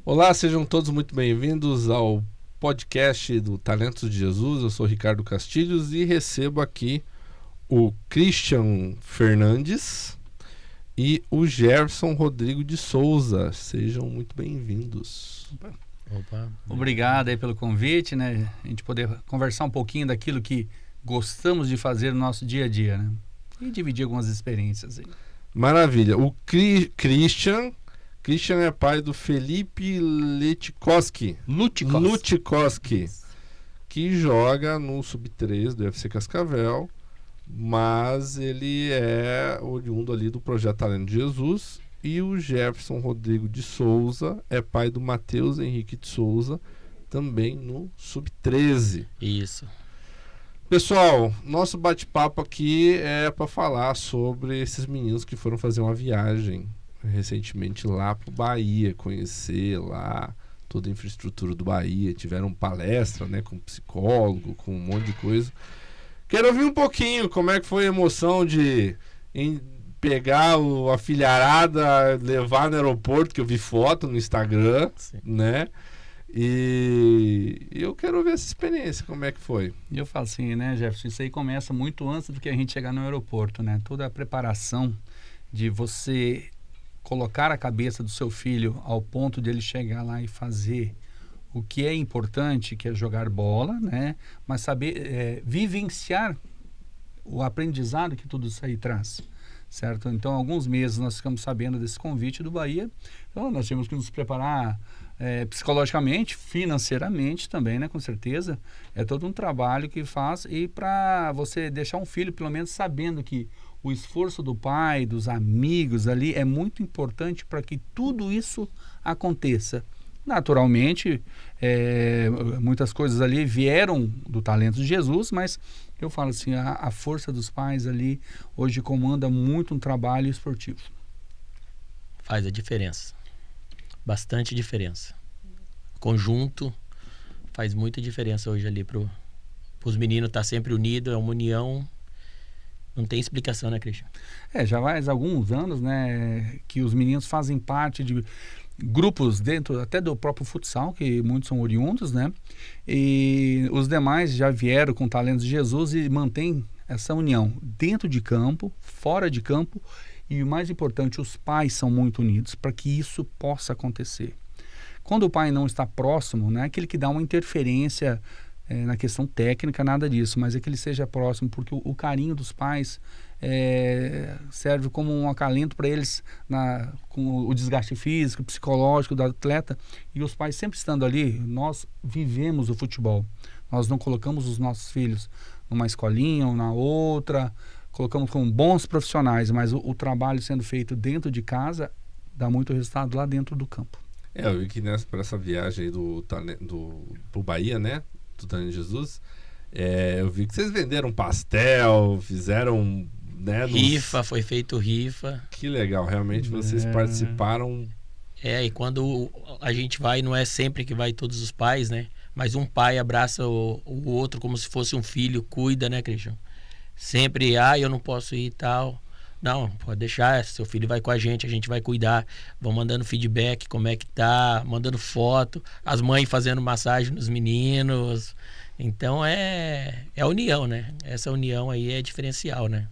Olá, sejam todos muito bem-vindos ao podcast do Talentos de Jesus. Eu sou Ricardo Castilhos e recebo aqui o Christian Fernandes e o Gerson Rodrigo de Souza. Sejam muito bem-vindos. Opa. Obrigado aí pelo convite, né? A gente poder conversar um pouquinho daquilo que gostamos de fazer no nosso dia a dia, né? E dividir algumas experiências aí. Maravilha. O Christian é pai do Felipe Lutkowski, que joga no Sub-3 do FC Cascavel, mas ele é oriundo ali do Projeto Talento de Jesus. E o Jefferson Rodrigo de Souza é pai do Matheus Henrique de Souza, também no Sub-13. Isso. Pessoal, nosso bate-papo aqui é para falar sobre esses meninos que foram fazer uma viagem recentemente lá para o Bahia, conhecer lá toda a infraestrutura do Bahia. Tiveram palestra, né, com psicólogo, com um monte de coisa. Quero ouvir um pouquinho como é que foi a emoção de pegar a filharada, levar no aeroporto, que eu vi foto no Instagram, Sim. né? E eu quero ver essa experiência, como é que foi. Eu falo assim, né, Jefferson, isso aí começa muito antes do que a gente chegar no aeroporto, né? Toda a preparação de você colocar a cabeça do seu filho ao ponto de ele chegar lá e fazer o que é importante, que é jogar bola, né? Mas saber vivenciar o aprendizado que tudo isso aí traz. Certo? Então, há alguns meses nós ficamos sabendo desse convite do Bahia. Então, nós tínhamos que nos preparar psicologicamente, financeiramente também, né? Com certeza. É todo um trabalho que faz. E para você deixar um filho, pelo menos, sabendo que o esforço do pai, dos amigos ali, é muito importante para que tudo isso aconteça. Naturalmente, muitas coisas ali vieram do talento de Jesus, mas eu falo assim, a força dos pais ali hoje comanda muito um trabalho esportivo. Faz a diferença. Bastante diferença. Conjunto faz muita diferença hoje ali para os meninos estar sempre unidos, é uma união. Não tem explicação, né, Christian? Já faz alguns anos, né, que os meninos fazem parte de grupos dentro até do próprio futsal, que muitos são oriundos, né? E os demais já vieram com talentos de Jesus e mantém essa união dentro de campo, fora de campo, e o mais importante, os pais são muito unidos para que isso possa acontecer. Quando o pai não está próximo, não é aquele que dá uma interferência na questão técnica, nada disso, mas é que ele seja próximo, porque o carinho dos pais serve como um acalento para eles com o desgaste físico, psicológico do atleta, e os pais sempre estando ali. Nós vivemos o futebol, nós não colocamos os nossos filhos numa escolinha ou na outra, colocamos como bons profissionais, mas o trabalho sendo feito dentro de casa dá muito resultado lá dentro do campo. Eu vi que para essa viagem pro Bahia, né, do Talento de Jesus, eu vi que vocês venderam pastel, fizeram, né, rifa, foi feito rifa. Que legal, realmente vocês participaram. E quando a gente vai, não é sempre que vai todos os pais, né? Mas um pai abraça o outro como se fosse um filho, cuida, né, Christian? Sempre, eu não posso ir e tal. Não, pode deixar, seu filho vai com a gente vai cuidar. Vão mandando feedback, como é que tá, mandando foto, as mães fazendo massagem nos meninos. Então é união, né? Essa união aí é diferencial, né?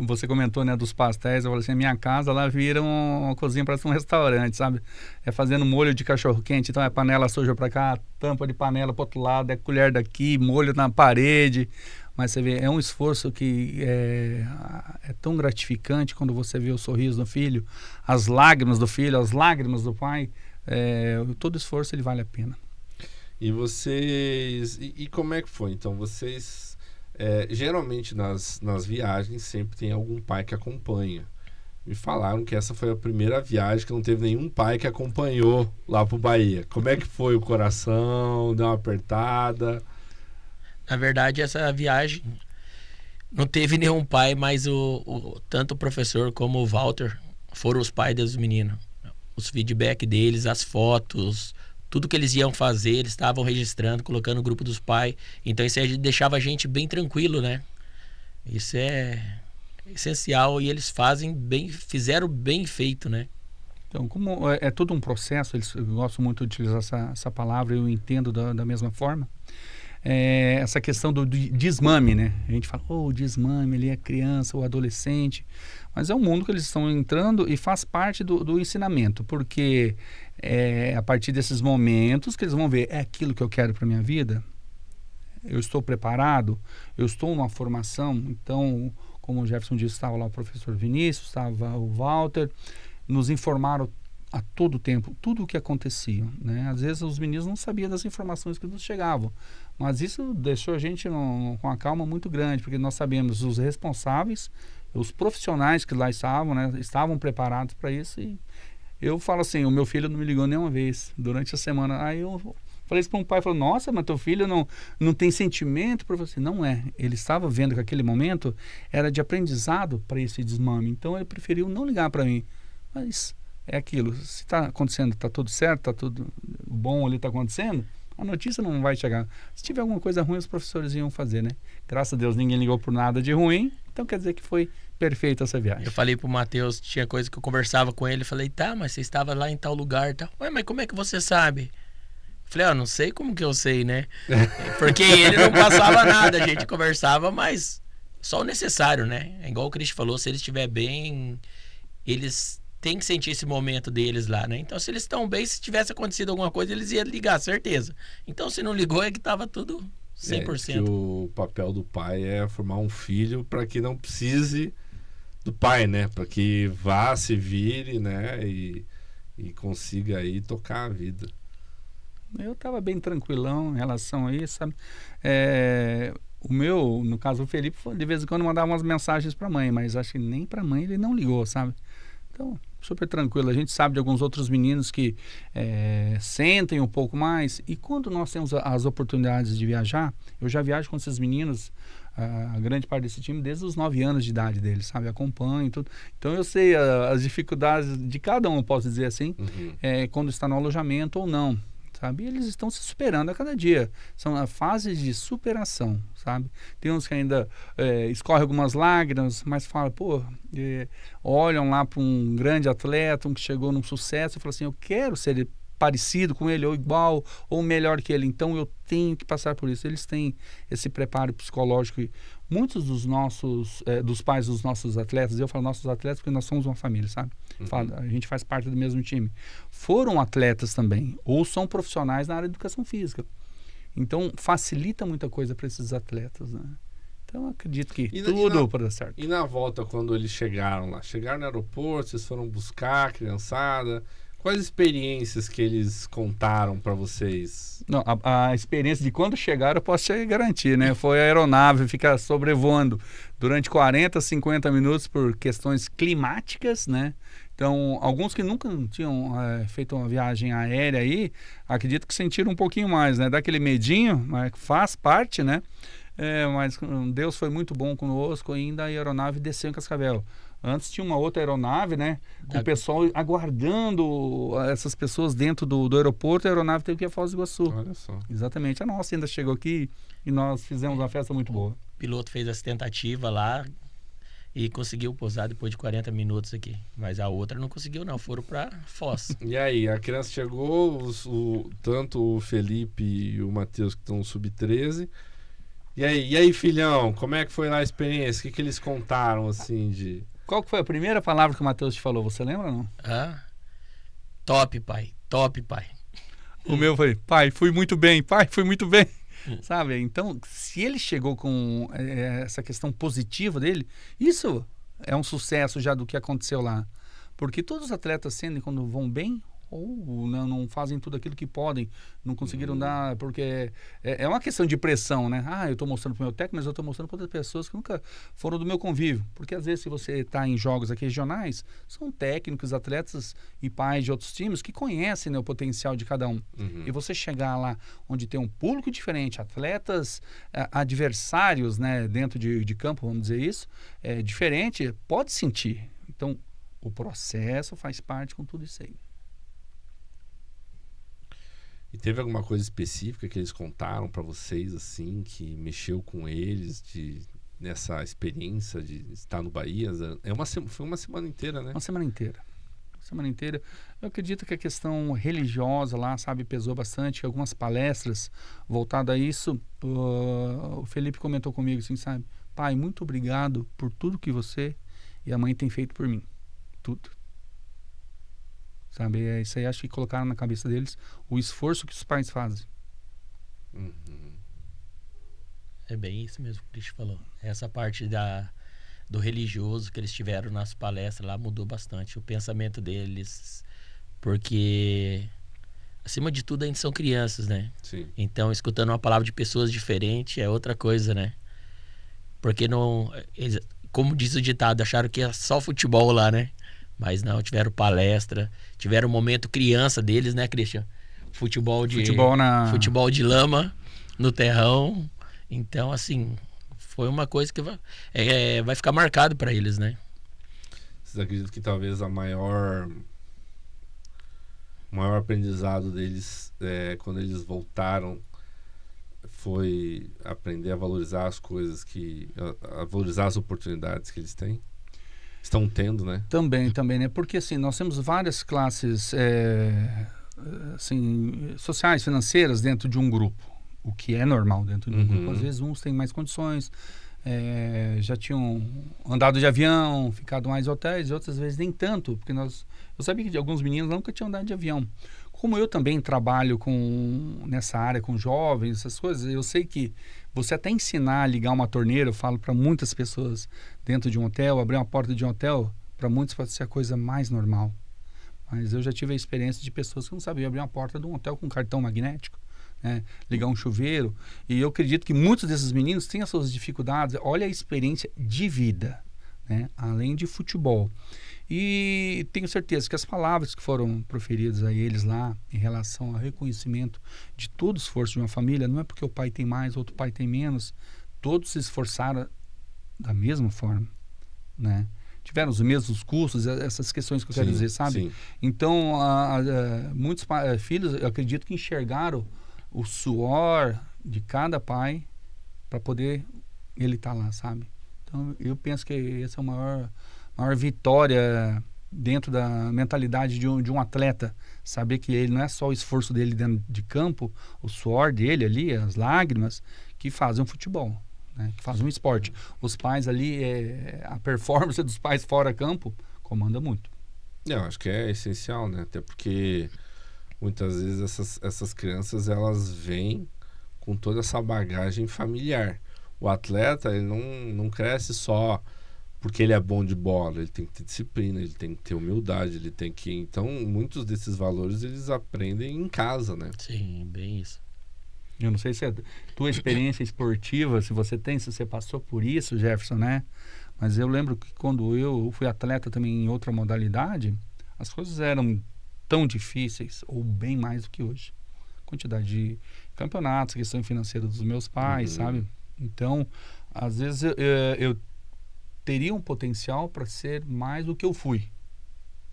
Você comentou, né, dos pastéis. Eu falei assim, a minha casa lá vira uma cozinha para um restaurante, sabe? Fazendo molho de cachorro quente, então é panela suja para cá, tampa de panela para outro lado, colher daqui, molho na parede. Mas você vê, é um esforço que é tão gratificante quando você vê o sorriso do filho, as lágrimas do filho, as lágrimas do pai. Todo esforço ele vale a pena. E vocês... E como é que foi? Então, vocês... geralmente nas viagens sempre tem algum pai que acompanha. Me falaram que essa foi a primeira viagem que não teve nenhum pai que acompanhou lá pro Bahia. Como é que foi o coração? Deu uma apertada? Na verdade, essa viagem não teve nenhum pai, mas tanto o professor como o Walter foram os pais dos meninos. Os feedback deles, as fotos, tudo que eles iam fazer, eles estavam registrando, colocando no grupo dos pais. Então isso aí deixava a gente bem tranquilo, né? Isso é essencial e eles fizeram bem feito, né? Então, como é todo um processo, eu gosto muito de utilizar essa palavra, eu entendo da mesma forma. Essa questão do desmame, né? A gente fala, o desmame, ele é criança ou adolescente, mas é um mundo que eles estão entrando e faz parte do ensinamento, porque a partir desses momentos que eles vão ver, é aquilo que eu quero para minha vida? Eu estou preparado? Eu estou numa formação? Então, como o Jefferson disse, estava lá o professor Vinícius, estava o Walter, nos informaram a todo tempo, tudo o que acontecia, né? Às vezes os meninos não sabiam das informações que nos chegavam, mas isso deixou a gente com uma calma muito grande, porque nós sabemos os responsáveis, os profissionais que lá estavam, né? Estavam preparados para isso. E eu falo assim, o meu filho não me ligou nenhuma vez durante a semana. Aí eu falei isso para um pai, falou, nossa, mas teu filho não tem sentimento para você. Não é, ele estava vendo que aquele momento era de aprendizado para esse desmame, então ele preferiu não ligar para mim. Mas é aquilo, se está acontecendo, está tudo certo, está tudo bom ali, está acontecendo, a notícia não vai chegar. Se tiver alguma coisa ruim, os professores iam fazer, né? Graças a Deus ninguém ligou por nada de ruim, então quer dizer que foi perfeita essa viagem. Eu falei pro Matheus, tinha coisa que eu conversava com ele, falei, tá, mas você estava lá em tal lugar, tá? Ué, mas como é que você sabe? Falei, não sei como que eu sei, né? Porque ele não passava nada, a gente conversava, mas só o necessário, né? É igual o Cristian falou, se ele estiver bem, eles têm que sentir esse momento deles lá, né? Então, se eles estão bem, se tivesse acontecido alguma coisa, eles iam ligar, certeza. Então, se não ligou, é que tava tudo 100%. Que o papel do pai é formar um filho para que não precise do pai, né? Para que vá, se vire, né? E consiga aí tocar a vida. Eu estava bem tranquilão em relação a isso, sabe? O meu, no caso o Felipe, de vez em quando mandava umas mensagens para a mãe, mas acho que nem para a mãe ele não ligou, sabe? Então, super tranquilo. A gente sabe de alguns outros meninos que sentem um pouco mais. E quando nós temos as oportunidades de viajar, eu já viajo com esses meninos, a grande parte desse time, desde os 9 anos de idade deles, sabe? Acompanho tudo. Então, eu sei as dificuldades de cada um, posso dizer assim, quando está no alojamento ou não. Sabe? E eles estão se superando a cada dia. São fases de superação, sabe? Tem uns que ainda escorrem algumas lágrimas, mas falam, olham lá para um grande atleta, um que chegou num sucesso, e falam assim, eu quero ser parecido com ele, ou igual, ou melhor que ele, então eu tenho que passar por isso. Eles têm esse preparo psicológico. E muitos dos pais dos nossos atletas, eu falo nossos atletas porque nós somos uma família, sabe? A gente faz parte do mesmo time. Foram atletas também, ou são profissionais na área de educação física. Então, facilita muita coisa para esses atletas, né? Então, eu acredito que tudo para dar certo. E na volta, quando eles chegaram lá? Chegaram no aeroporto, vocês foram buscar a criançada? Quais experiências que eles contaram para vocês? Não, a experiência de quando chegaram eu posso te garantir, né? Foi a aeronave ficar sobrevoando durante 40, 50 minutos por questões climáticas, né? Então, alguns que nunca tinham feito uma viagem aérea aí, acredito que sentiram um pouquinho mais, né? Dá aquele medinho, mas faz parte, né? Mas Deus foi muito bom conosco, ainda a aeronave desceu em Cascavel. Antes tinha uma outra aeronave, né? Com o pessoal aguardando essas pessoas dentro do aeroporto, a aeronave teve que ir a Foz do Iguaçu. Olha só. Exatamente. A nossa ainda chegou aqui e nós fizemos uma festa muito boa. O piloto fez essa tentativa lá e conseguiu pousar depois de 40 minutos aqui. Mas a outra não conseguiu, não. Foram para Foz. E aí, a criança chegou, tanto o Felipe e o Matheus que estão no Sub-13. E aí, filhão, como é que foi lá a experiência? O que eles contaram, assim, de... Qual que foi a primeira palavra que o Matheus te falou? Você lembra ou não? Top, pai. Top, pai. O meu foi, pai, fui muito bem. Pai, fui muito bem. Sabe? Então, se ele chegou com essa questão positiva dele, isso é um sucesso já do que aconteceu lá. Porque todos os atletas sentem quando vão bem ou não fazem tudo aquilo que podem, não conseguiram dar, porque é uma questão de pressão, né? Eu estou mostrando para o meu técnico, mas eu estou mostrando para outras pessoas que nunca foram do meu convívio. Porque às vezes, se você está em jogos aqui regionais, são técnicos, atletas e pais de outros times que conhecem, né, o potencial de cada um. E você chegar lá onde tem um público diferente, atletas adversários, né, dentro de campo, vamos dizer isso, diferente, pode sentir. Então, o processo faz parte com tudo isso aí. E teve alguma coisa específica que eles contaram para vocês, assim, que mexeu com eles nessa experiência de estar no Bahia? Foi uma semana inteira, né? Uma semana inteira. semana inteira. Eu acredito que a questão religiosa lá, sabe, pesou bastante. Algumas palestras voltadas a isso. O Felipe comentou comigo assim, sabe? Pai, muito obrigado por tudo que você e a mãe têm feito por mim. Tudo. Sabe, é isso aí, acho que colocaram na cabeça deles o esforço que os pais fazem. Uhum. É bem isso mesmo que o Cristian falou. Essa parte do religioso que eles tiveram nas palestras lá mudou bastante o pensamento deles, porque acima de tudo ainda são crianças, né? Sim. Então escutando uma palavra de pessoas diferentes é outra coisa, né? Porque não, como diz o ditado, acharam que é só futebol lá, né? Mas não, tiveram palestra, tiveram um momento criança deles, né, Cristian? Futebol de lama no terrão. Então, assim, foi uma coisa que vai ficar marcado para eles, né? Vocês acreditam que talvez o maior aprendizado deles, quando eles voltaram, foi aprender a valorizar as coisas, a valorizar as oportunidades que eles têm? Estão tendo, né? Também, né? Porque, assim, nós temos várias classes assim, sociais, financeiras dentro de um grupo. O que é normal dentro de um grupo. Às vezes uns têm mais condições, já tinham andado de avião, ficado mais em hotéis, e outras vezes nem tanto, porque eu sabia que alguns meninos nunca tinham andado de avião. Como eu também trabalho nessa área com jovens, essas coisas, eu sei que você até ensinar a ligar uma torneira, eu falo para muitas pessoas dentro de um hotel, abrir uma porta de um hotel, para muitos pode ser a coisa mais normal. Mas eu já tive a experiência de pessoas que não sabiam abrir uma porta de um hotel com cartão magnético. Ligar um chuveiro, e eu acredito que muitos desses meninos têm as suas dificuldades. Olha a experiência de vida, né? Além de futebol, e tenho certeza que as palavras que foram proferidas a eles lá em relação ao reconhecimento de todo o esforço de uma família, não é porque o pai tem mais, outro pai tem menos, todos se esforçaram da mesma forma, né? Tiveram os mesmos custos, essas questões que eu quero dizer, sabe? Sim. Então, muitos filhos, eu acredito que enxergaram o suor de cada pai para poder ele estar lá, sabe? Então, eu penso que essa é a maior vitória dentro da mentalidade de um atleta. Saber que ele não é só o esforço dele dentro de campo, o suor dele ali, as lágrimas, que fazem um futebol, né? Que fazem um esporte. Os pais ali, a performance dos pais fora campo, comanda muito. Eu acho que é essencial, né? Até porque muitas vezes essas crianças, elas vêm com toda essa bagagem familiar. O atleta, ele não cresce só porque ele é bom de bola, ele tem que ter disciplina, ele tem que ter humildade, ele tem que... Então, muitos desses valores, eles aprendem em casa, né? Sim, bem isso. Eu não sei se é tua experiência esportiva, se você passou por isso, Jefferson, né? Mas eu lembro que quando eu fui atleta também em outra modalidade, as coisas eram tão difíceis, ou bem mais do que hoje. Quantidade de campeonatos, questão financeira dos meus pais, sabe? Então, às vezes eu teria um potencial para ser mais do que eu fui,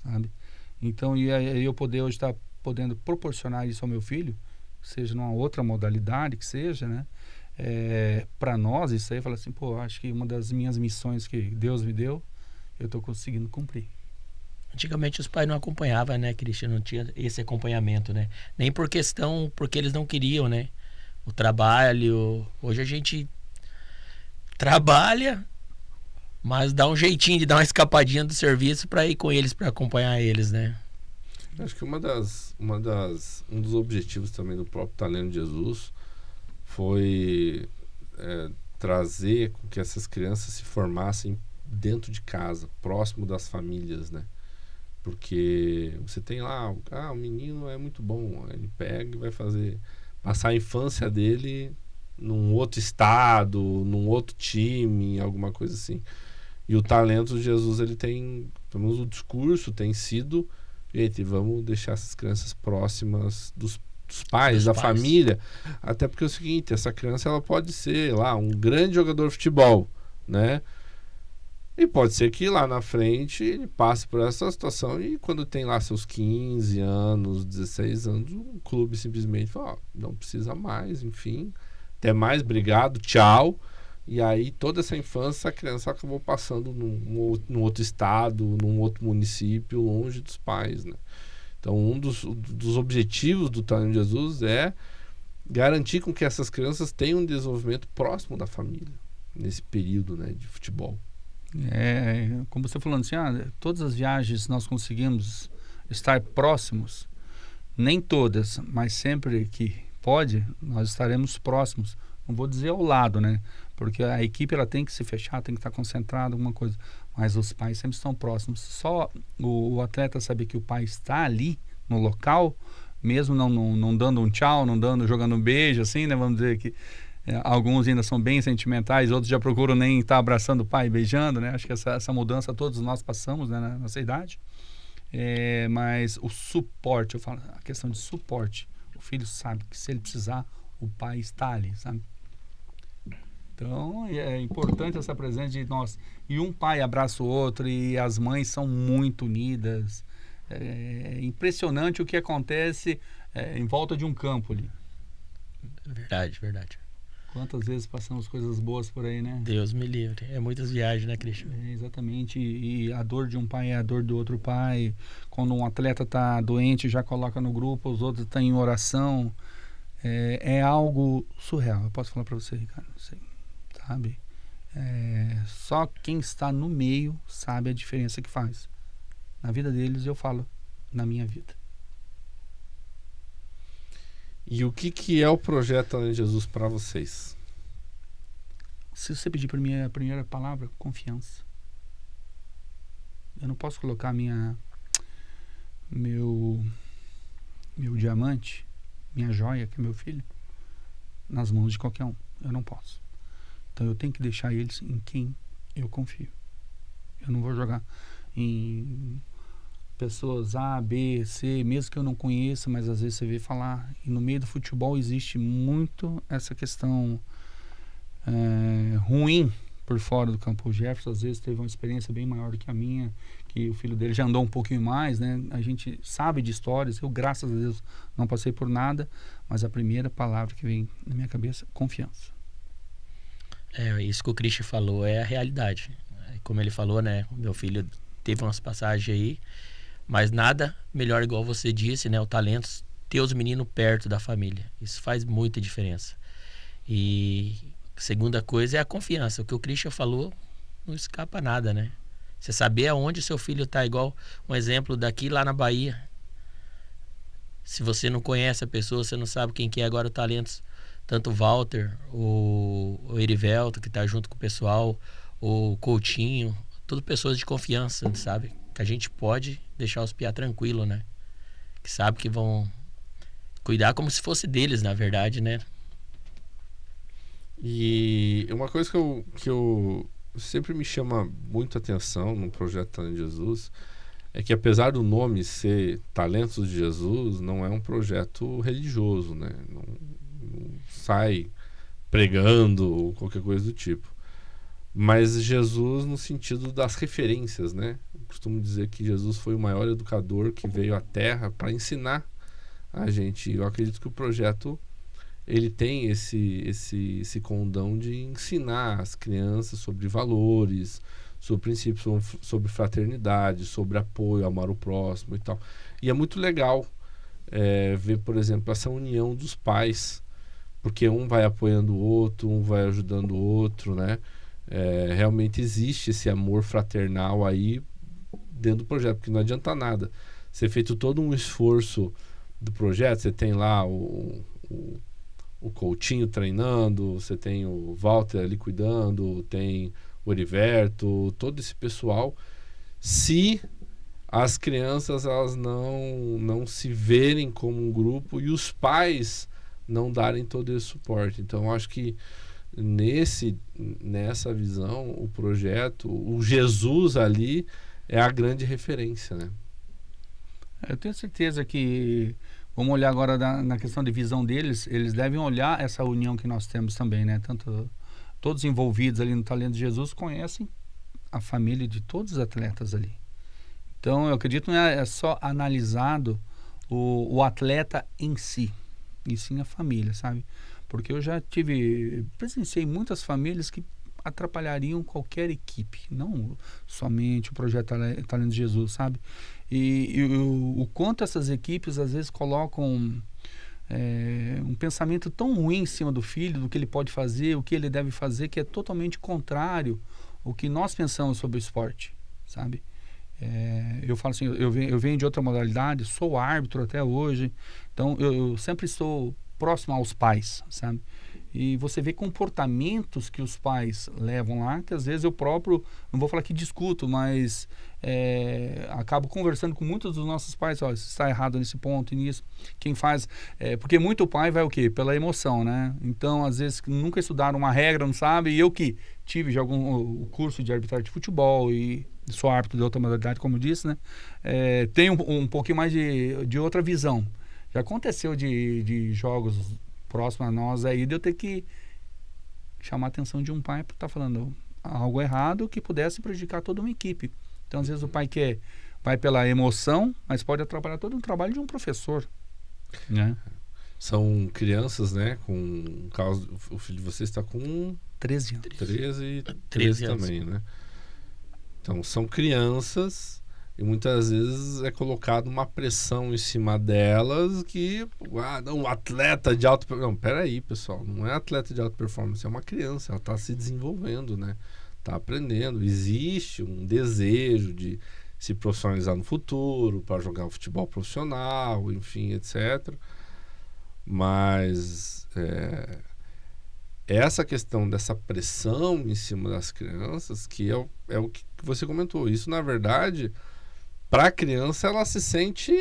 sabe? Então, e aí eu poder hoje estar podendo proporcionar isso ao meu filho, seja numa outra modalidade que seja, né? Para nós, isso aí, fala assim, pô, acho que uma das minhas missões que Deus me deu, eu estou conseguindo cumprir. Antigamente os pais não acompanhavam, né, Cristian? Não tinha esse acompanhamento, né? Nem porque eles não queriam, né? O trabalho. Hoje a gente trabalha, mas dá um jeitinho de dar uma escapadinha do serviço para ir com eles, para acompanhar eles, né? Acho que um dos objetivos também do próprio Talento de Jesus foi trazer com que essas crianças se formassem dentro de casa, próximo das famílias, né? Porque você tem lá, o menino é muito bom, ele pega e vai passar a infância dele num outro estado, num outro time, alguma coisa assim. E o Talento de Jesus, ele tem, pelo menos o discurso tem sido, gente, vamos deixar essas crianças próximas dos pais, da família, até porque é o seguinte, essa criança, ela pode ser lá um grande jogador de futebol, né? E pode ser que lá na frente ele passe por essa situação e quando tem lá seus 15 anos, 16 anos, o clube simplesmente fala, não precisa mais, enfim, até mais, obrigado, tchau, E aí toda essa infância a criança acabou passando num outro estado, num outro município, longe dos pais, né? Então um dos objetivos do Talento de Jesus é garantir com que essas crianças tenham um desenvolvimento próximo da família nesse período, né, de futebol. Como você falando assim, todas as viagens nós conseguimos estar próximos, nem todas, mas sempre que pode, nós estaremos próximos. Não vou dizer ao lado, né? Porque a equipe ela tem que se fechar, tem que estar concentrada, alguma coisa. Mas os pais sempre estão próximos. Só o atleta saber que o pai está ali no local, mesmo não dando um tchau, jogando um beijo, assim, né? Vamos dizer que alguns ainda são bem sentimentais, outros já procuram nem estar abraçando o pai e beijando, né? Acho que essa mudança todos nós passamos, né, na nossa idade. Mas o suporte, eu falo, a questão de suporte. O filho sabe que se ele precisar, o pai está ali, sabe? Então, é importante essa presença de nós. E um pai abraça o outro e as mães são muito unidas. É impressionante o que acontece em volta de um campo ali. Verdade, verdade. Quantas vezes passamos coisas boas por aí, né? Deus me livre. É muitas viagens, né, Cristian? Exatamente. E a dor de um pai é a dor do outro pai. Quando um atleta está doente, já coloca no grupo, os outros estão em oração. É algo surreal. Eu posso falar para você, Ricardo. Sabe? Só quem está no meio sabe a diferença que faz. Na vida deles, eu falo, na minha vida. E o que é o projeto Talento de Jesus para vocês? Se você pedir para mim a primeira palavra, confiança. Eu não posso colocar meu diamante, minha joia, que é meu filho, nas mãos de qualquer um. Eu não posso. Então eu tenho que deixar eles em quem eu confio. Eu não vou jogar em pessoas A, B, C, mesmo que eu não conheça, mas às vezes você vê falar. E no meio do futebol existe muito essa questão ruim por fora do campo. O Jefferson às vezes teve uma experiência bem maior do que a minha, que o filho dele já andou um pouquinho mais, né? A gente sabe de histórias. Eu, graças a Deus, não passei por nada, mas a primeira palavra que vem na minha cabeça, confiança. Isso que o Christian falou é a realidade. Como ele falou, né? O meu filho teve umas passagens aí, mas nada melhor, igual você disse, né? O talento, ter os meninos perto da família. Isso faz muita diferença. E a segunda coisa é a confiança. O que o Christian falou, não escapa nada, né? Você saber aonde o seu filho está, igual um exemplo daqui lá na Bahia. Se você não conhece a pessoa, você não sabe quem que é agora o talento. Tanto o Walter, o Erivelto, que está junto com o pessoal, o Coutinho, tudo pessoas de confiança, sabe? Que a gente pode deixar os piá tranquilo, né? Que sabe que vão cuidar como se fosse deles, na verdade, né? E uma coisa que eu sempre me chama muito atenção no projeto Talento de Jesus é que, apesar do nome ser Talentos de Jesus, não é um projeto religioso, né? Não sai pregando ou qualquer coisa do tipo. Mas Jesus no sentido das referências, né? Eu costumo dizer que Jesus foi o maior educador que veio à Terra para ensinar a gente. Eu acredito que o projeto ele tem esse condão de ensinar as crianças sobre valores, sobre princípios, sobre fraternidade, sobre apoio, amar o próximo e tal. E é muito legal ver, por exemplo, essa união dos pais, porque um vai apoiando o outro, um vai ajudando o outro, né? Realmente existe esse amor fraternal aí dentro do projeto, porque não adianta nada ser feito todo um esforço do projeto. Você tem lá o Coutinho treinando, você tem o Walter ali cuidando, tem o Heriberto, todo esse pessoal. Se as crianças elas não se verem como um grupo e os pais não darem todo esse suporte. Então eu acho que nessa visão, o projeto, o Jesus ali é a grande referência, né? Eu tenho certeza que, vamos olhar agora na questão de visão deles, eles devem olhar essa união que nós temos também, né? Tanto todos envolvidos ali no Talento de Jesus conhecem a família de todos os atletas ali. Então, eu acredito que não é só analisado o atleta em si, e sim a família, sabe? Porque eu já presenciei muitas famílias que atrapalhariam qualquer equipe, não somente o projeto Talento de Jesus, sabe? E o quanto essas equipes às vezes colocam um pensamento tão ruim em cima do filho, do que ele pode fazer, o que ele deve fazer, que é totalmente contrário ao que nós pensamos sobre o esporte, sabe? Eu falo assim, eu venho de outra modalidade, sou árbitro até hoje, então eu sempre estou próximo aos pais, sabe? E você vê comportamentos que os pais levam lá, que às vezes eu próprio, não vou falar que discuto, mas acabo conversando com muitos dos nossos pais, ó, isso está errado nesse ponto e nisso. Quem faz, porque muito pai vai o quê? Pela emoção, né? Então, às vezes, nunca estudaram uma regra, não sabe, e eu que tive já o curso de arbitragem de futebol e sou árbitro de outra modalidade, como eu disse, né? Tenho um pouquinho mais de outra visão. Já aconteceu de jogos próximo a nós aí, de eu ter que chamar a atenção de um pai por estar falando algo errado que pudesse prejudicar toda uma equipe. Então, às vezes, o pai vai pela emoção, mas pode atrapalhar todo o trabalho de um professor, né? São crianças, né? Com caso, o filho de vocês está com 13 anos. 13 também, né? Então, são crianças e muitas vezes é colocado uma pressão em cima delas que, não, atleta de alta performance. Não, peraí, pessoal, não é atleta de alta performance, é uma criança, ela está se desenvolvendo, né? Está aprendendo. Existe um desejo de se profissionalizar no futuro, para jogar um futebol profissional, enfim, etc. Mas essa questão dessa pressão em cima das crianças, que é o que você comentou. Isso, na verdade, para a criança, ela se sente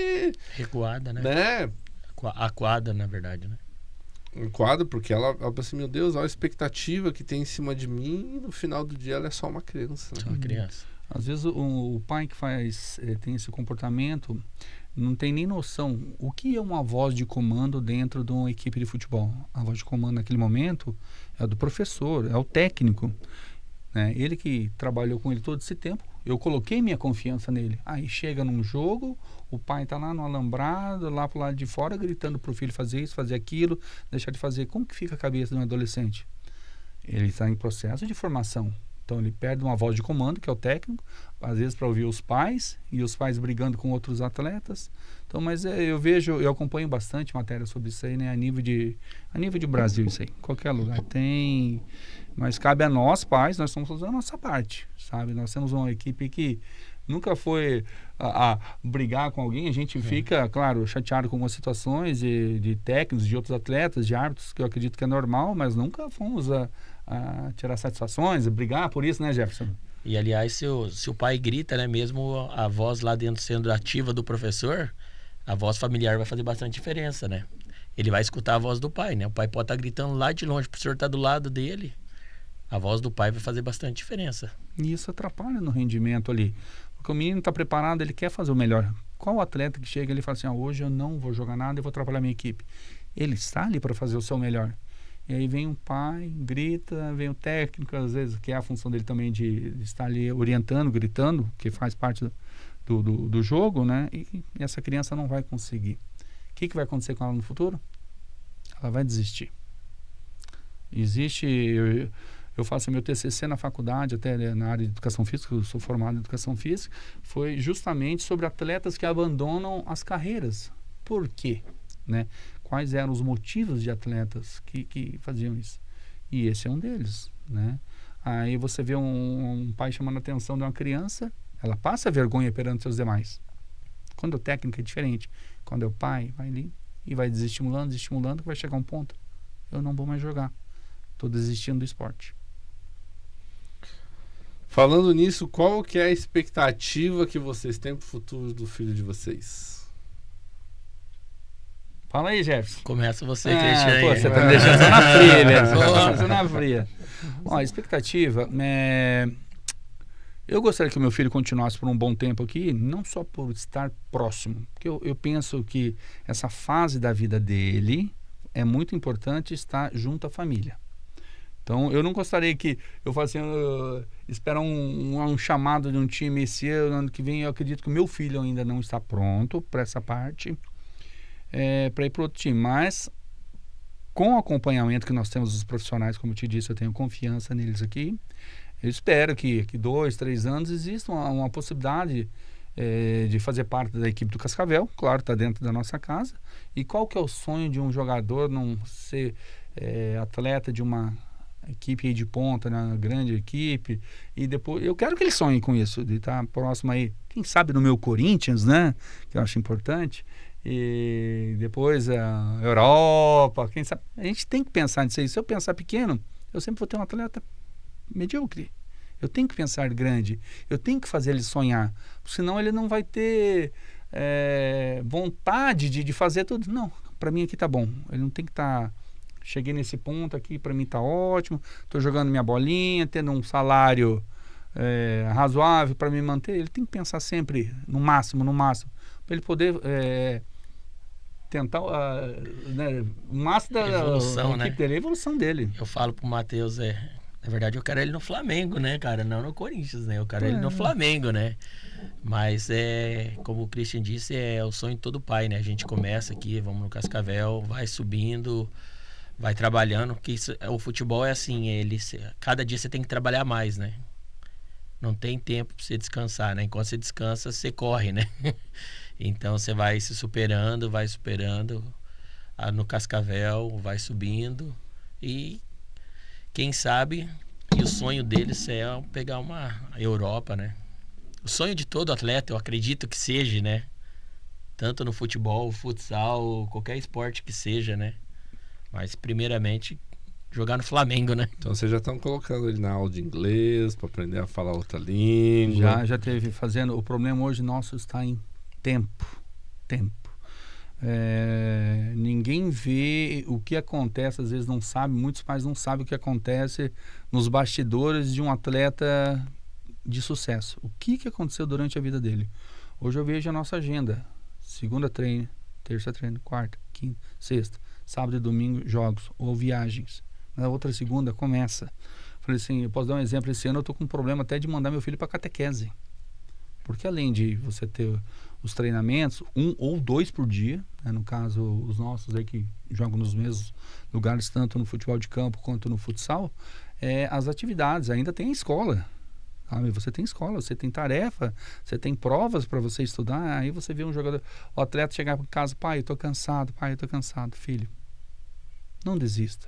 recuada, né? Acuada, na verdade, né? Acuada, porque ela pensa, meu Deus, olha a expectativa que tem em cima de mim, e no final do dia ela é só uma criança. Né? Só uma criança. Às vezes o pai que tem esse comportamento não tem nem noção o que é uma voz de comando dentro de uma equipe de futebol. A voz de comando naquele momento é a do professor, é o técnico, né? Ele que trabalhou com ele todo esse tempo, eu coloquei minha confiança nele. Aí chega num jogo, o pai está lá no alambrado, lá pro lado de fora, gritando pro filho fazer isso, fazer aquilo, deixar de fazer. Como que fica a cabeça de um adolescente? Ele está em processo de formação. Então ele perde uma voz de comando, que é o técnico, às vezes para ouvir os pais, e os pais brigando com outros atletas. Então, mas eu acompanho bastante matéria sobre isso aí, né? A nível de Brasil, isso aí. Qualquer lugar tem, mas cabe a nós, pais, nós estamos fazendo a nossa parte, sabe? Nós temos uma equipe que nunca foi a brigar com alguém. A gente fica, claro, chateado com algumas situações de técnicos, de outros atletas, de árbitros, que eu acredito que é normal, mas nunca fomos a tirar satisfações, a brigar por isso, né, Jefferson? E, aliás, se o pai grita, né, mesmo a voz lá dentro sendo ativa do professor, a voz familiar vai fazer bastante diferença, né? Ele vai escutar a voz do pai, né? O pai pode estar gritando lá de longe, o professor está do lado dele, a voz do pai vai fazer bastante diferença. E isso atrapalha no rendimento ali. Porque o menino está preparado, ele quer fazer o melhor. Qual atleta que chega e fala assim, hoje eu não vou jogar nada, eu vou atrapalhar minha equipe? Ele está ali para fazer o seu melhor. E aí vem um pai, grita, vem o técnico, às vezes, que é a função dele também de estar ali orientando, gritando, que faz parte do jogo, né? E essa criança não vai conseguir. O que vai acontecer com ela no futuro? Ela vai desistir. Eu faço meu TCC na faculdade, até na área de educação física, eu sou formado em educação física, foi justamente sobre atletas que abandonam as carreiras. Por quê? Né? Quais eram os motivos de atletas que faziam isso? E esse é um deles, né? Aí você vê um pai chamando a atenção de uma criança, ela passa vergonha perante seus demais. Quando a técnica é diferente, quando é o pai, vai ali e vai desestimulando, que vai chegar um ponto, eu não vou mais jogar, estou desistindo do esporte. Falando nisso, qual que é a expectativa que vocês têm para o futuro do filho de vocês? Fala aí, Jefferson. Começa você, Cristian. Pô, você tá me deixando na fria, né? Você tá deixando na fria. Ó, a expectativa eu gostaria que o meu filho continuasse por um bom tempo aqui, não só por estar próximo, porque eu penso que essa fase da vida dele é muito importante estar junto à família. Então, eu não gostaria que eu fosse esperar um chamado de um time esse ano que vem. Eu acredito que o meu filho ainda não está pronto para essa parte, para ir para outro time. Mas com o acompanhamento que nós temos dos profissionais, como eu te disse, eu tenho confiança neles aqui. Eu espero que 2, 3 anos exista uma possibilidade de fazer parte da equipe do Cascavel. Claro, está dentro da nossa casa. E qual que é o sonho de um jogador não ser atleta de uma equipe aí de ponta, na grande equipe, e depois eu quero que ele sonhe com isso, de estar próximo aí, quem sabe no meu Corinthians, né, que eu acho importante, e depois a Europa, quem sabe, a gente tem que pensar nisso aí. Se eu pensar pequeno, eu sempre vou ter um atleta medíocre. Eu tenho que pensar grande, eu tenho que fazer ele sonhar, senão ele não vai ter vontade de fazer tudo. Não, para mim aqui tá bom, ele não tem que estar... Cheguei nesse ponto aqui, para mim tá ótimo, estou jogando minha bolinha, tendo um salário razoável para me manter. Ele tem que pensar sempre no máximo, para ele poder tentar o máximo da evolução, equipe dele, a evolução dele. Eu falo pro Matheus, na verdade eu quero ele no Flamengo, né, cara, não no Corinthians, né, eu quero ele no Flamengo, né, mas como o Christian disse, é o sonho de todo pai, né, a gente começa aqui, vamos no Cascavel, vai subindo, vai trabalhando, que o futebol é assim, cada dia você tem que trabalhar mais, né? Não tem tempo para você descansar, né? Enquanto você descansa, você corre, né? Então você vai se superando, no Cascavel, vai subindo e quem sabe, e o sonho deles é pegar uma Europa, né? O sonho de todo atleta, eu acredito que seja, né? Tanto no futebol, futsal, qualquer esporte que seja, né? Mas, primeiramente, jogar no Flamengo, né? Então, vocês já estão colocando ele na aula de inglês para aprender a falar outra língua? Já teve fazendo. O problema hoje nosso está em tempo. Ninguém vê o que acontece, às vezes não sabe, muitos pais não sabem o que acontece nos bastidores de um atleta de sucesso. O que aconteceu durante a vida dele? Hoje eu vejo a nossa agenda. Segunda treino, terça treino, quarta, quinta, sexta. Sábado e domingo, jogos ou viagens. Na outra segunda, começa. Falei assim, eu posso dar um exemplo. Esse ano eu estou com um problema até de mandar meu filho para catequese. Porque além de você ter os treinamentos, 1 ou 2 por dia, né, no caso, os nossos aí que jogam nos mesmos lugares, tanto no futebol de campo quanto no futsal, as atividades, ainda tem a escola. Sabe? Você tem escola, você tem tarefa, você tem provas para você estudar. Aí você vê um jogador, o atleta chegar para casa, pai, eu tô cansado, filho. Não desista.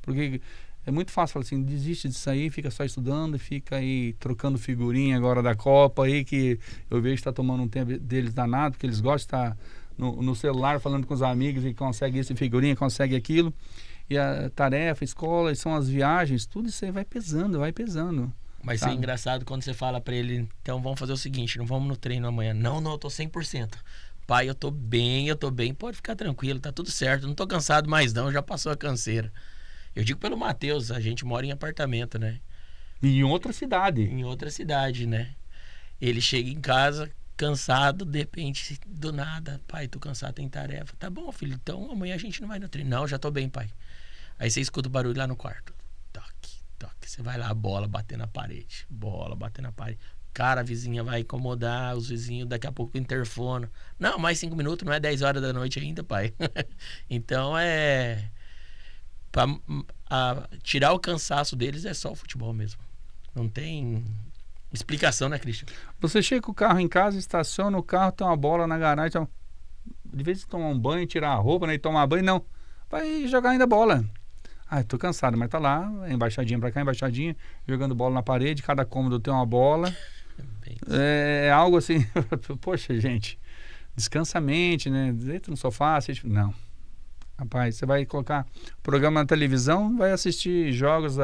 Porque é muito fácil falar assim, desiste disso aí, fica só estudando, fica aí trocando figurinha agora da Copa aí, que eu vejo que está tomando um tempo deles danado, porque eles gostam de estar no celular falando com os amigos e consegue esse figurinha, consegue aquilo. E a tarefa, a escola, são as viagens, tudo isso aí vai pesando. Mas é engraçado quando você fala pra ele, então vamos fazer o seguinte, não vamos no treino amanhã. Não, eu tô 100%. Pai, eu tô bem, pode ficar tranquilo, tá tudo certo, não tô cansado mais não, já passou a canseira. Eu digo pelo Matheus, a gente mora em apartamento, né? E em outra cidade. Em outra cidade, né? Ele chega em casa cansado, de repente, do nada, pai, tô cansado, tem tarefa. Tá bom, filho, então amanhã a gente não vai no treino. Não, já tô bem, pai. Aí você escuta o barulho lá no quarto. Toque. Você vai lá, bola bater na parede. Cara, a vizinha vai incomodar, os vizinhos daqui a pouco interfono. Não, mais 5 minutos, não é 10 horas da noite ainda, pai. Então pra tirar o cansaço deles é só o futebol mesmo. Não tem explicação, né, Christian? Você chega com o carro em casa, estaciona o carro, tem uma bola na garagem. Então, de vez em tomar um banho, tirar a roupa, né, e tomar banho, não. Vai jogar ainda bola. Tô cansado, mas tá lá, embaixadinha pra cá, embaixadinha, jogando bola na parede, cada cômodo tem uma bola. É algo assim, poxa, gente, descansa a mente, né? Deita no sofá, assiste. Não. Rapaz, você vai colocar programa na televisão, vai assistir jogos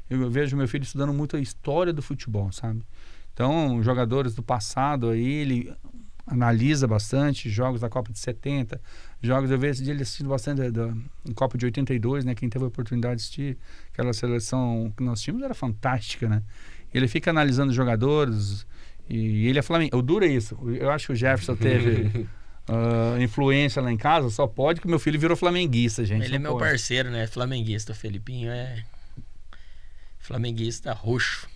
eu vejo meu filho estudando muito a história do futebol, sabe? Então, jogadores do passado aí, ele analisa bastante jogos da Copa de 70, eu vejo ele assistindo bastante da Copa de 82, né? Quem teve a oportunidade de assistir aquela seleção que nós tínhamos era fantástica, né? Ele fica analisando jogadores e ele é flamenguista. O duro é isso. Eu acho que o Jefferson teve influência lá em casa, só pode que meu filho virou flamenguista, gente. Ele é meu parceiro, né? Flamenguista. O Felipinho é flamenguista roxo.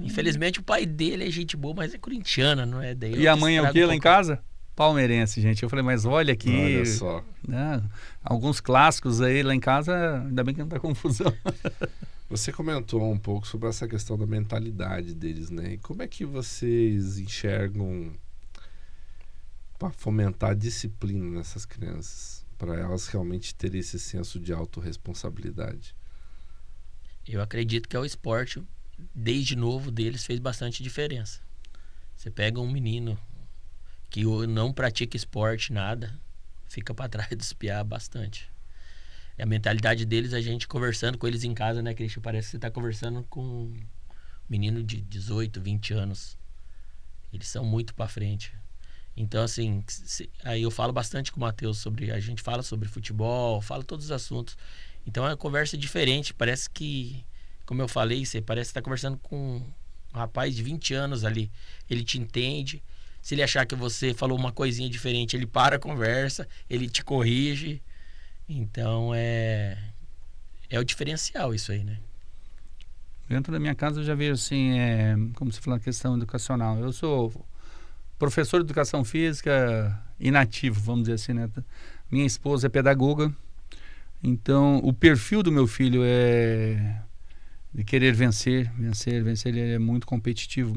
Infelizmente o pai dele é gente boa, mas é corintiana, não é? Daí e a mãe é o que lá em casa? palmeirense, gente. Eu falei, mas olha aqui, Olha só. né, alguns clássicos aí lá em casa, ainda bem que não tá confusão. Você comentou um pouco sobre essa questão da mentalidade deles, né? E como é que vocês enxergam para fomentar a disciplina nessas crianças, para elas realmente terem esse senso de autorresponsabilidade? Eu acredito que é o esporte, desde novo deles, fez bastante diferença. Você pega um menino que não pratica esporte, nada, fica para trás dos piá bastante. E a mentalidade deles, a gente conversando com eles em casa, né, Cristian? Parece que você está conversando com um menino de 18, 20 anos. Eles são muito para frente. Então, assim, aí eu falo bastante com o Matheus sobre... A gente fala sobre futebol, fala todos os assuntos. Então é uma conversa diferente. Parece que, como eu falei, você parece estar conversando com um rapaz de 20 anos ali. Ele te entende. Se ele achar que você falou uma coisinha diferente, ele para a conversa, ele te corrige. Então é o diferencial isso aí, né? Dentro da minha casa eu já vejo assim, como você falou, a questão educacional. Eu sou professor de educação física inativo, vamos dizer assim, né? Minha esposa é pedagoga, então o perfil do meu filho é de querer vencer. Ele é muito competitivo.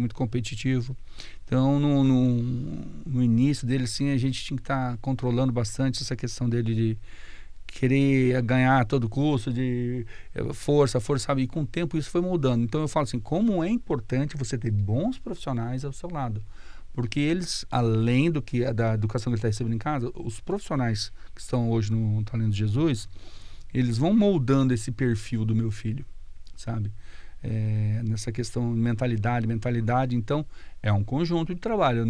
Então no início dele, sim, a gente tinha que estar controlando bastante essa questão dele de querer ganhar a todo custo, de força, sabe? E com o tempo isso foi moldando. Então eu falo assim, como é importante você ter bons profissionais ao seu lado. Porque eles, além da educação que ele está recebendo em casa, os profissionais que estão hoje no Talento de Jesus, eles vão moldando esse perfil do meu filho, sabe? Nessa questão de mentalidade, então é um conjunto de trabalho.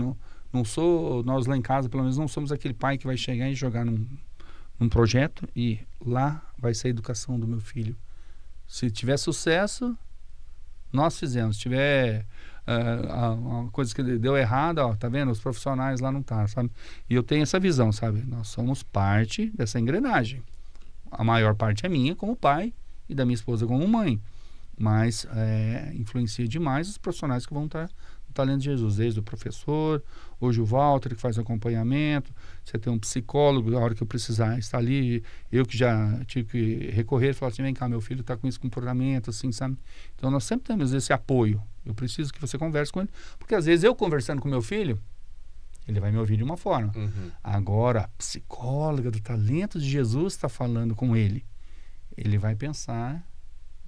Nós lá em casa, pelo menos, não somos aquele pai que vai chegar e jogar num projeto e lá vai ser a educação do meu filho. Se tiver sucesso, nós fizemos. Se tiver uma coisa que deu errado, ó, tá vendo? Os profissionais lá não tá, sabe? E eu tenho essa visão, sabe? Nós somos parte dessa engrenagem. A maior parte é minha como pai e da minha esposa como mãe. Mas influencia demais os profissionais que vão estar no Talento de Jesus, desde o professor, hoje o Walter que faz acompanhamento, você tem um psicólogo, a hora que eu precisar está ali, eu que já tive que recorrer e falar assim, vem cá, meu filho está com esse comportamento, assim, sabe? Então nós sempre temos esse apoio. Eu preciso que você converse com ele, porque às vezes eu conversando com meu filho, ele vai me ouvir de uma forma. Uhum. Agora, a psicóloga do Talento de Jesus está falando com ele. Ele vai pensar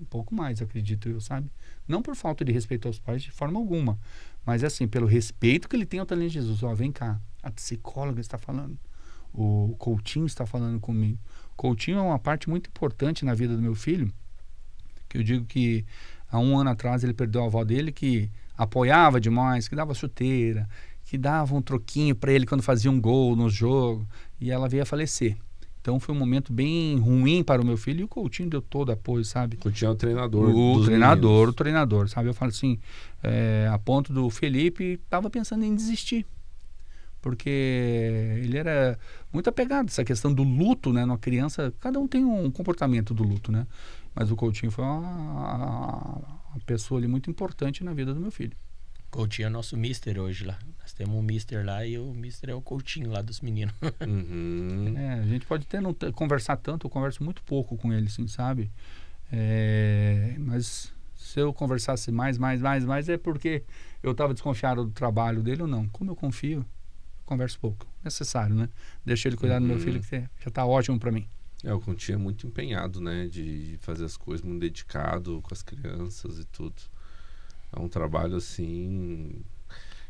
um pouco mais, acredito eu, sabe? Não por falta de respeito aos pais de forma alguma, mas assim, pelo respeito que ele tem ao Talento de Jesus. Ó, vem cá, a psicóloga está falando, o Coutinho está falando comigo. Coutinho é uma parte muito importante na vida do meu filho, que eu digo que há 1 ano atrás ele perdeu a avó dele, que apoiava demais, que dava chuteira, que dava um troquinho para ele quando fazia um gol no jogo, e ela veio a falecer. Então foi um momento bem ruim para o meu filho, e o Coutinho deu todo apoio, sabe? Coutinho é o treinador. O treinador, sabe? Eu falo assim, a ponto do Felipe estava pensando em desistir, porque ele era muito apegado a essa questão do luto, né? Numa criança, cada um tem um comportamento do luto, né? Mas o Coutinho foi uma pessoa ali muito importante na vida do meu filho. Coutinho é nosso mister hoje lá. Nós temos um mister lá e o mister é o Coutinho lá dos meninos. Uhum. A gente pode até não conversar tanto, eu converso muito pouco com ele, assim, sabe? Mas se eu conversasse mais é porque eu estava desconfiado do trabalho dele ou não. Como eu confio, eu converso pouco. Necessário, né? Deixa ele cuidar do meu filho, que já está ótimo para mim. O Coutinho é muito empenhado, né? De fazer as coisas, muito dedicado com as crianças e tudo. É um trabalho assim...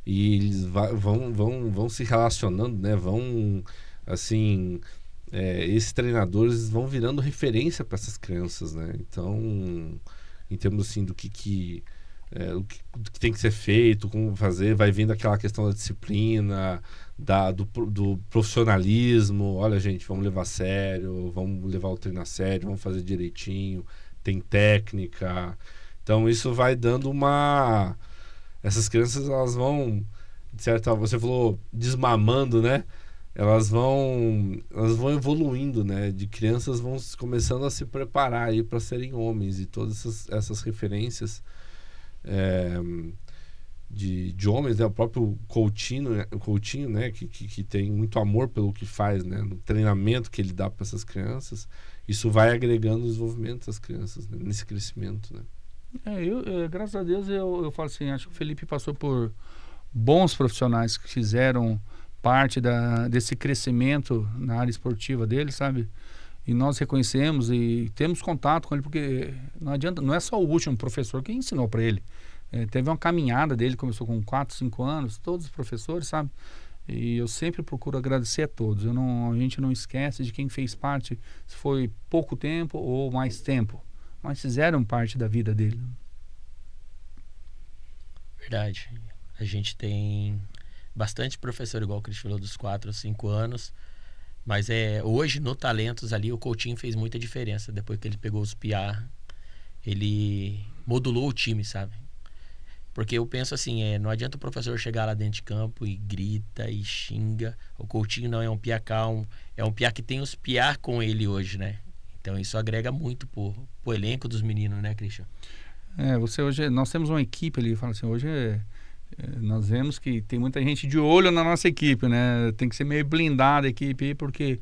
E eles vão se relacionando, né? Vão, assim... esses treinadores vão virando referência para essas crianças, né? Então, em termos assim do que tem que ser feito, como fazer, vai vindo aquela questão da disciplina, do profissionalismo. Olha, gente, vamos levar a sério, vamos levar o treino a sério, vamos fazer direitinho, tem técnica. Então isso vai dando essas crianças, elas vão, de certa, você falou desmamando, né? Elas vão evoluindo, né? De crianças vão começando a se preparar aí para serem homens, e todas essas referências de homens, né? O próprio Coutinho, né? Que tem muito amor pelo que faz, né? No treinamento que ele dá para essas crianças, isso vai agregando o desenvolvimento das crianças, né? Nesse crescimento, né? Graças a Deus, eu falo assim, acho que o Felipe passou por bons profissionais que fizeram parte desse crescimento na área esportiva dele, sabe? E nós reconhecemos e temos contato com ele, porque não adianta, não é só o último professor que ensinou para ele. Teve uma caminhada dele, começou com 4, 5 anos, todos os professores, sabe? E eu sempre procuro agradecer a todos. A gente não esquece de quem fez parte, se foi pouco tempo ou mais tempo, mas fizeram parte da vida dele. Verdade. A gente tem bastante professor, igual o Cris falou, dos 4 ou 5 anos. Mas hoje, no Talentos ali, o Coutinho fez muita diferença. Depois que ele pegou os piá, ele modulou o time, sabe? Porque eu penso assim, não adianta o professor chegar lá dentro de campo e grita e xinga. O Coutinho não é um piá calmo, é um piá que tem os piá com ele hoje, né? Então isso agrega muito pro elenco dos meninos, né, Christian? Nós temos uma equipe ali, fala assim, hoje nós vemos que tem muita gente de olho na nossa equipe, né? Tem que ser meio blindada a equipe aí, porque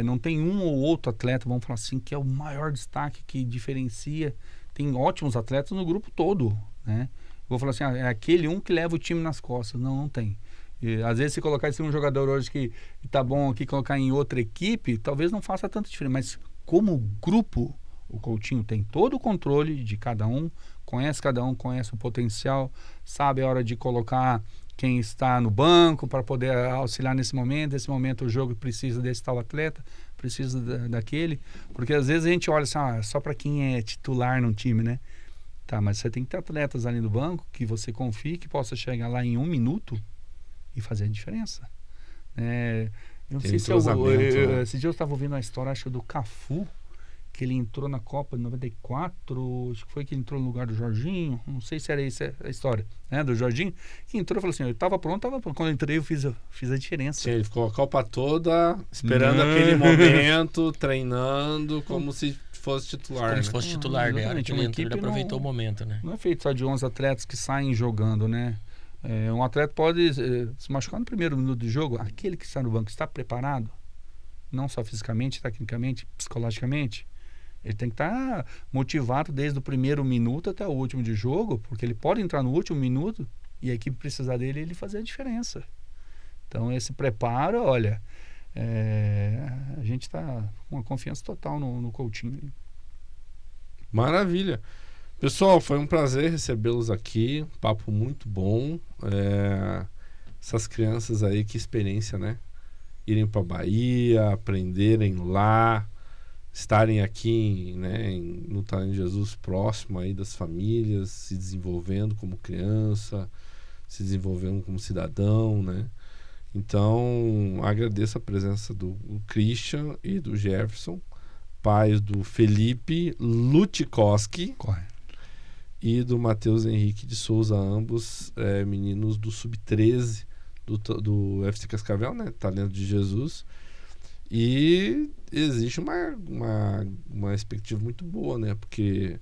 não tem um ou outro atleta, vamos falar assim, que é o maior destaque, que diferencia. Tem ótimos atletas no grupo todo, né? Vou falar assim, é aquele um que leva o time nas costas. Não tem. E, às vezes, se colocar esse um jogador hoje que tá bom aqui, colocar em outra equipe, talvez não faça tanta diferença. Mas como grupo, o Coutinho tem todo o controle de cada um, conhece o potencial, sabe a hora de colocar quem está no banco para poder auxiliar nesse momento. Nesse momento o jogo precisa desse tal atleta, precisa daquele, porque às vezes a gente olha assim, só para quem é titular no time, né? Tá, mas você tem que ter atletas ali no banco que você confie que possa chegar lá em 1 minuto e fazer a diferença. Eu não sei se esse dia eu estava ouvindo uma história, acho, do Cafu, que ele entrou na Copa de 94, acho que foi que ele entrou no lugar do Jorginho, não sei se era essa a história, né, do Jorginho, que entrou e falou assim, eu estava pronto, quando eu entrei eu fiz a diferença. Sim, ele ficou a Copa toda esperando aquele momento, treinando como se fosse titular. Como se fosse titular, né? A hora que ele entrou, ele aproveitou o momento, né? Não é feito só de 11 atletas que saem jogando, né? Um atleta pode se machucar no primeiro minuto do jogo, aquele que está no banco está preparado, não só fisicamente, tecnicamente, psicologicamente. Ele tem que estar motivado desde o primeiro minuto até o último de jogo, porque ele pode entrar no último minuto e a equipe precisar dele e ele fazer a diferença. Então, esse preparo, olha, a gente está com uma confiança total no Coutinho. Maravilha. Pessoal, foi um prazer recebê-los aqui, papo muito bom. Essas crianças aí, que experiência, né? Irem para Bahia, aprenderem lá, estarem aqui, né, no Talento de Jesus, próximo aí das famílias, se desenvolvendo como criança, se desenvolvendo como cidadão, né? Então, agradeço a presença do Christian e do Jefferson, pais do Felipe Lutikowski e do Matheus Henrique de Souza, ambos meninos do Sub-13 do FC Cascavel, né? Talento de Jesus. E existe uma expectativa muito boa, né? Porque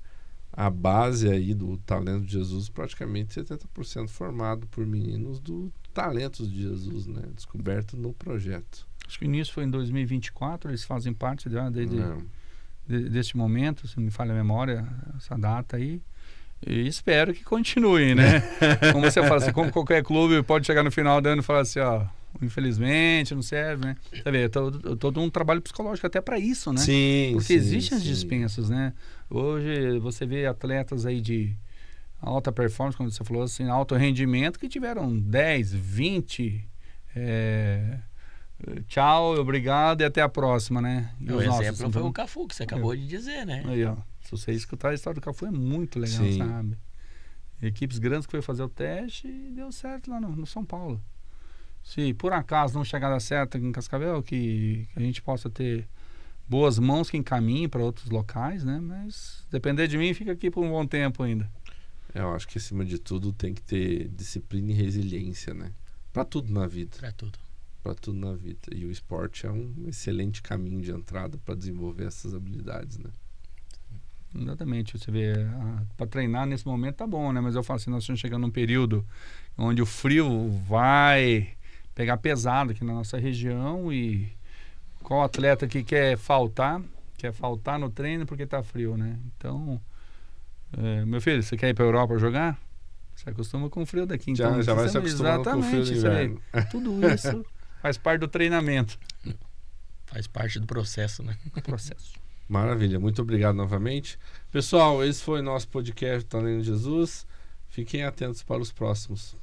a base aí do Talento de Jesus, praticamente 70% formado por meninos do Talentos de Jesus, né? Descoberto no projeto. Acho que o início foi em 2024, eles fazem parte deste momento, se não me falha a memória, essa data aí. E espero que continue, né? Como você fala assim, como qualquer clube pode chegar no final do ano e falar assim, infelizmente não serve, né? Tá vendo? Todo um trabalho psicológico até para isso, né? Sim. Porque existem as dispensas, né? Hoje você vê atletas aí de alta performance, como você falou assim, alto rendimento, que tiveram 10, 20 tchau, obrigado e até a próxima, né? E o exemplo foi o Cafu, que você acabou de dizer, né? Aí, se você escutar a história do Cafu, é muito legal, sabe? Equipes grandes que foi fazer o teste e deu certo lá no São Paulo. Se por acaso não chegar a dar certo aqui em Cascavel, que a gente possa ter boas mãos que encaminhem para outros locais, né? Mas depender de mim, fica aqui por um bom tempo ainda. Eu acho que acima de tudo tem que ter disciplina e resiliência, né? Para tudo na vida. Para tudo na vida. E o esporte é um excelente caminho de entrada para desenvolver essas habilidades, né? Exatamente, você vê, para treinar nesse momento tá bom, né? Mas eu falo assim, nós estamos chegando num período onde o frio vai pegar pesado aqui na nossa região e qual atleta que quer faltar no treino porque tá frio, né? Então, meu filho, você quer ir para a Europa jogar? Você acostuma com o frio daqui, então já vai se acostumando com o frio do inverno. Tudo isso faz parte do treinamento. Faz parte do processo, né? Processo. Maravilha, muito obrigado novamente. Pessoal, esse foi nosso podcast Talento Jesus. Fiquem atentos para os próximos.